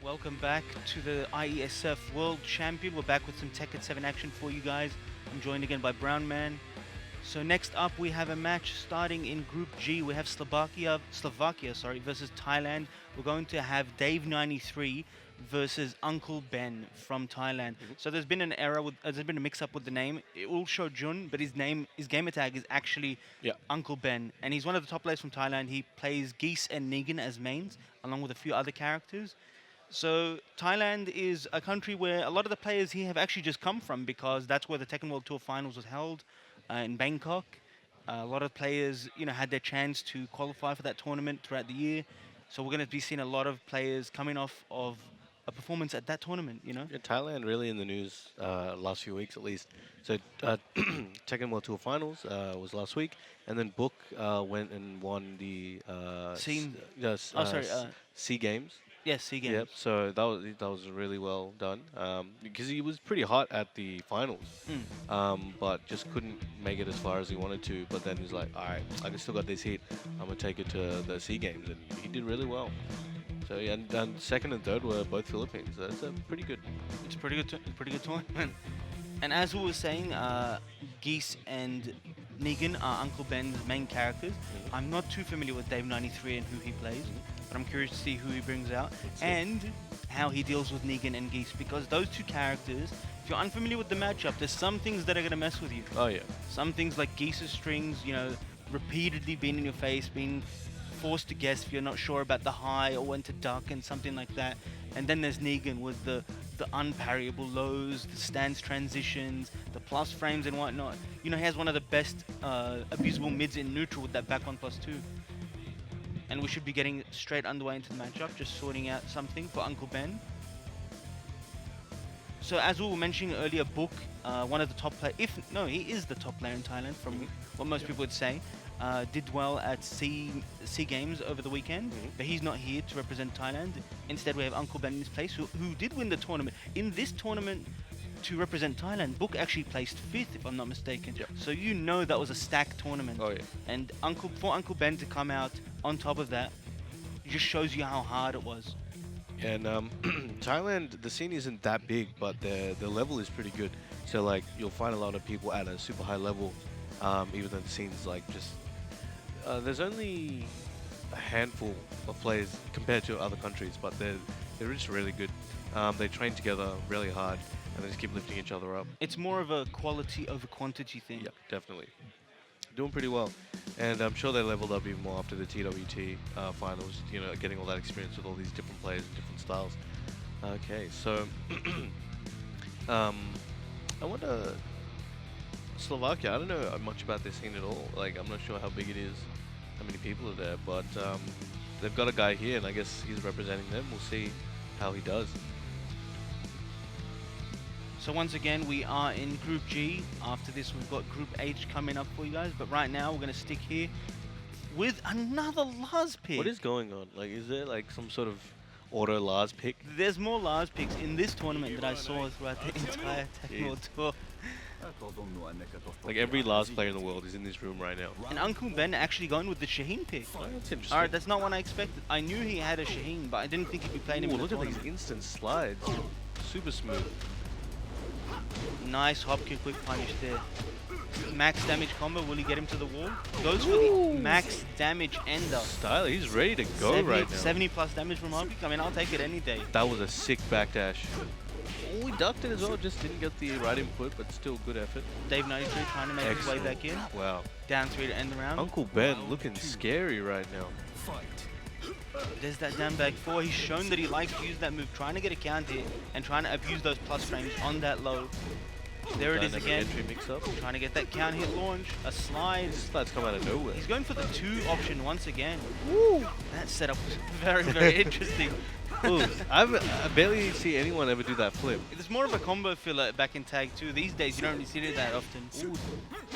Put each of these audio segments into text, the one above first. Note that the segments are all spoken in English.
welcome back to the IESF World Champion. We're back with some Tekken 7 action for you guys. I'm joined again by Brown Man. So next up we have a match starting in Group G. We have Slovakia versus Thailand. We're going to have Dave93 versus Uncle Ben from Thailand. So there's been an error with, there's been a mix-up with the name. It will show Jun, but his gamer tag is actually Uncle Ben, and he's one of the top players from Thailand. He plays Geese and Negan as mains, along with a few other characters. So Thailand is a country where a lot of the players here have actually just come from, because that's where the Tekken World Tour Finals was held in Bangkok. A lot of players, had their chance to qualify for that tournament throughout the year. So we're going to be seeing a lot of players coming off of a performance at that tournament, Yeah, Thailand really in the news last few weeks at least. So Tekken World Tour Finals was last week, and then Book went and won the Sea Games. Yes, SEA Games. Yep. So that was really well done, because he was pretty hot at the finals, but just couldn't make it as far as he wanted to. But then he's like, all right, I still got this heat. I'm gonna take it to the SEA Games, and he did really well. So yeah, and second and third were both Philippines. So that's pretty good. It's a pretty good tournament. And as we were saying, Geese and Negan are Uncle Ben's main characters. I'm not too familiar with Dave93 and who he plays, but I'm curious to see who he brings out and how he deals with Negan and Geese, because those two characters, if you're unfamiliar with the matchup, there's some things that are going to mess with you. Oh yeah. Some things like Geese's strings, repeatedly being in your face, being forced to guess if you're not sure about the high or when to duck and something like that. And then there's Negan with the unparryable lows, the stance transitions, the plus frames and whatnot. He has one of the best abusable mids in neutral with that back 1+2. And we should be getting straight underway into the matchup, just sorting out something for Uncle Ben. So as we were mentioning earlier, Book, one of the top players, he is the top player in Thailand from what most people would say, did well at SEA Games over the weekend, but he's not here to represent Thailand. Instead, we have Uncle Ben in his place, who did win the tournament. In this tournament, to represent Thailand, Book actually placed 5th, if I'm not mistaken. Yep. So that was a stacked tournament. Oh yeah. And for Uncle Ben to come out on top of that, it just shows you how hard it was. And Thailand, the scene isn't that big, but the level is pretty good. So like you'll find a lot of people at a super high level, even though the scene's like just there's only a handful of players compared to other countries, but they're just really good. They train together really hard, and they just keep lifting each other up. It's more of a quality over quantity thing. Yeah, definitely. Doing pretty well. And I'm sure they leveled up even more after the TWT finals, getting all that experience with all these different players and different styles. Okay, so I wonder, Slovakia, I don't know much about this scene at all. Like, I'm not sure how big it is, how many people are there, but they've got a guy here, and I guess he's representing them. We'll see how he does. So once again, we are in Group G. After this, we've got Group H coming up for you guys. But right now, we're going to stick here with another Lars pick. What is going on? Like, is there like some sort of auto Lars pick? There's more Lars picks in this tournament that I saw throughout the entire Tekken World Tour. Like every Lars player in the world is in this room right now. And Uncle Ben actually going with the Shaheen pick. Oh, that's interesting. Alright, that's not one I expected. I knew he had a Shaheen, but I didn't think he'd be playing him in the Look at tournament. these instant slides. Super smooth. Nice hop kick, quick punish there. Max damage combo, will he get him to the wall? Goes for the max damage ender. Style, he's ready to go right now. 70 plus damage from hop kick, I mean, I'll take it any day. That was a sick backdash. Oh, he ducked it as well, just didn't get the right input, but still good effort. Dave93 trying to make his way back in. Wow. Down 3 to end the round. Uncle Ben looking scary right now. There's that down back 4. He's shown that he likes to use that move, trying to get a count hit and trying to abuse those plus frames on that low. There it is again. Entry mix up. Trying to get that count hit launch, a slide. This slide's come out of nowhere. He's going for the 2 option once again. Woo! That setup was very, very interesting. Ooh, I barely see anyone ever do that flip. It's more of a combo filler back in Tag 2. These days, you don't really see it that often. Ooh,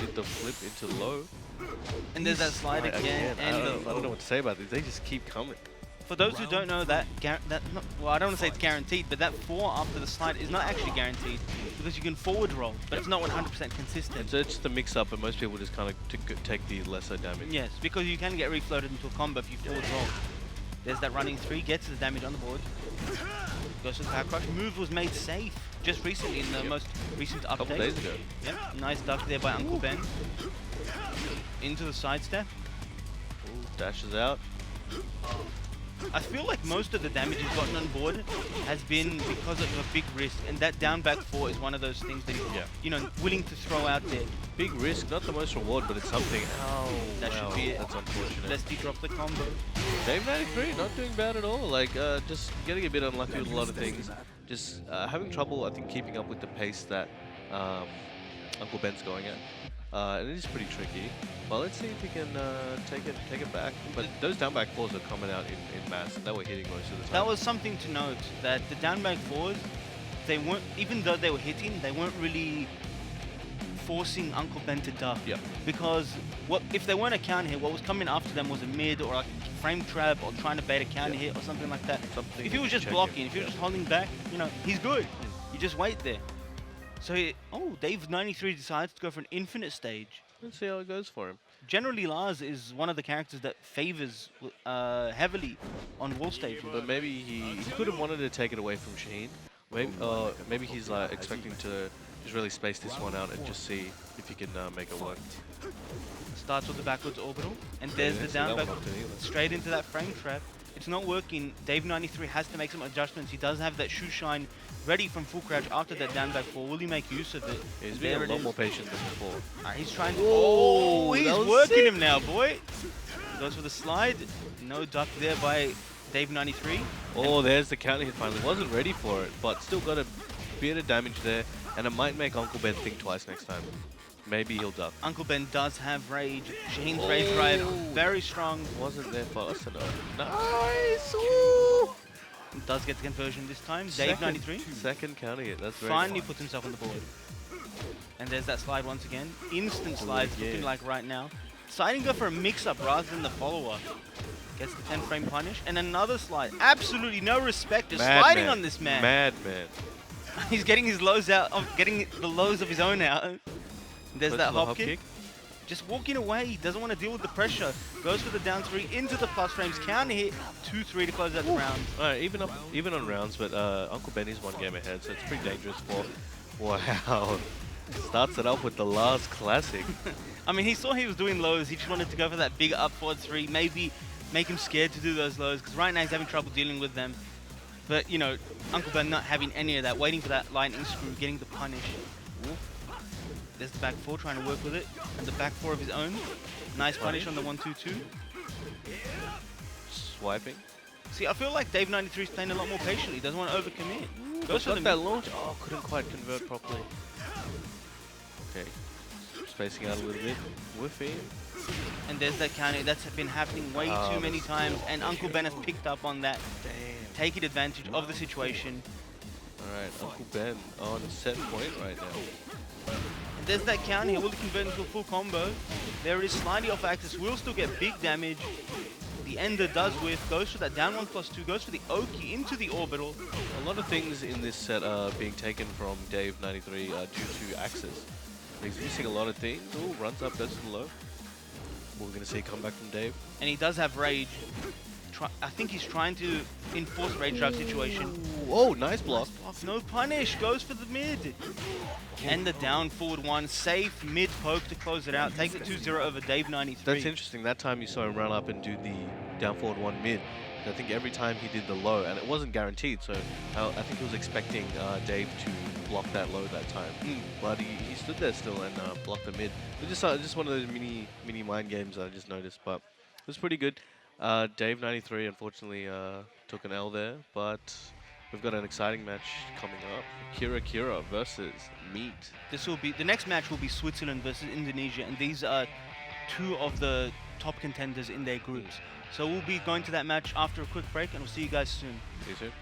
did the flip into low. And there's that slide again. I don't know what to say about this. They just keep coming. For those who don't know, I don't want to say it's guaranteed, but that 4 after the slide is not actually guaranteed, because you can forward roll, but it's not 100% consistent. So it's just a mix-up, but most people just kind of take the lesser damage. Yes, because you can get refloated into a combo if you forward roll. There's that running 3, gets the damage on the board. Goes for the back rush. Move was made safe just recently in the most recent update. A couple days ago. Yep, nice duck there by Uncle Ben. Into the sidestep. Ooh, dashes out. I feel like most of the damage he's gotten on board has been because of a big risk, and that down back 4 is one of those things that he's, you know, willing to throw out there. Big risk, not the most reward, but it's something. Oh, that should be it. That's unfortunate. Let's drop the combo. Dave 93, not doing bad at all. Like, just getting a bit unlucky with a lot of things. Just having trouble, I think, keeping up with the pace that Uncle Ben's going at. And it is pretty tricky. Well, let's see if he can take it back. But those down back 4s are coming out in mass, and they were hitting most of the time. That was something to note, that the down back 4s, they weren't, even though they were hitting, they weren't really forcing Uncle Ben to duck. Yeah. Because what if they weren't a counter hit, what was coming after them was a mid or like a frame trap or trying to bait a counter hit or something like that. If he was just blocking, if he was just holding back, you know, he's good. You just wait there. So, Dave 93 decides to go for an infinite stage. Let's see how it goes for him. Generally, Lars is one of the characters that favors heavily on wall stages. But maybe he could have wanted to take it away from Shaheen. Maybe he's like expecting to just really space this one out and just see if he can make it work. Starts with the backwards orbital, and there's the down back straight into that frame trap. It's not working. Dave 93 has to make some adjustments. He does have that shoe shine ready from full crouch after that down back 4. Will he make use of it? He's being a lot more patient than before. He's trying to... Oh, he's working him now, boy. Goes for the slide. No duck there by Dave 93. Oh, there's the counter hit finally. Wasn't ready for it, but still got a bit of damage there. And it might make Uncle Ben think twice next time. Maybe he'll duck. Uncle Ben does have rage. Shaheen's rage drive, very strong. Wasn't there fast enough. Nice! Woo! Does get the conversion this time. Dave 93. Second counter hit. That's very finally nice. puts himself on the board. And there's that slide once again. Instant slide, looking like right now. Deciding to go for a mix-up rather than the follow-up. Gets the 10-frame punish. And another slide. Absolutely no respect. Just sliding on this man. Madman. He's getting his lows out, getting the lows of his own out. There's that hop kick. Just walking away. He doesn't want to deal with the pressure. Goes for the down 3 into the plus frames. Counter hit. 2-3 to close out the round. Alright, even on rounds, but Uncle Ben is 1 game ahead, so it's pretty dangerous for... Wow. Starts it off with the last classic. I mean, he saw he was doing lows. He just wanted to go for that big up forward 3. Maybe make him scared to do those lows, because right now he's having trouble dealing with them. But, you know, Uncle Ben not having any of that. Waiting for that lightning screw, getting the punish. There's the back 4 trying to work with it. And the back 4 of his own. Nice punish on the 1-2-2. Swiping. See, I feel like Dave 93 is playing a lot more patiently. He doesn't want to overcommit. Goes for that launch. Oh, couldn't quite convert properly. Okay. Spacing out a little bit. Whiffing. And there's that counter. That's been happening way too many times. And Uncle Ben has picked up on that. Damn. Taking advantage of the situation. Alright, Uncle Ben on set point right now. And there's that counter. Will he convert into a full combo? There it is, sliding off axis. Will still get big damage. The ender does whiff. Goes for that down 1+2. Goes for the Oki into the orbital. A lot of things in this set are being taken from Dave 93 due to axis. He's missing a lot of things. Oh, runs up, goes to the low. We're going to see a comeback from Dave. And he does have rage. I think he's trying to enforce rage drive situation. Oh, nice block. No punish. Goes for the mid. And the down forward 1. Safe mid poke to close it out. Take the 2-0 over Dave 93. That's interesting. That time you saw him run up and do the down forward 1 mid. I think every time he did the low, and it wasn't guaranteed, so I think he was expecting Dave to block that low that time. But he stood there still and blocked the mid. It was just one of those mini mind games I just noticed, but it was pretty good. Dave 93 unfortunately took an L there, but we've got an exciting match coming up. Kira versus Meat. The next match will be Switzerland versus Indonesia, and these are 2 of the top contenders in their groups. So we'll be going to that match after a quick break, and we'll see you guys soon. See you soon.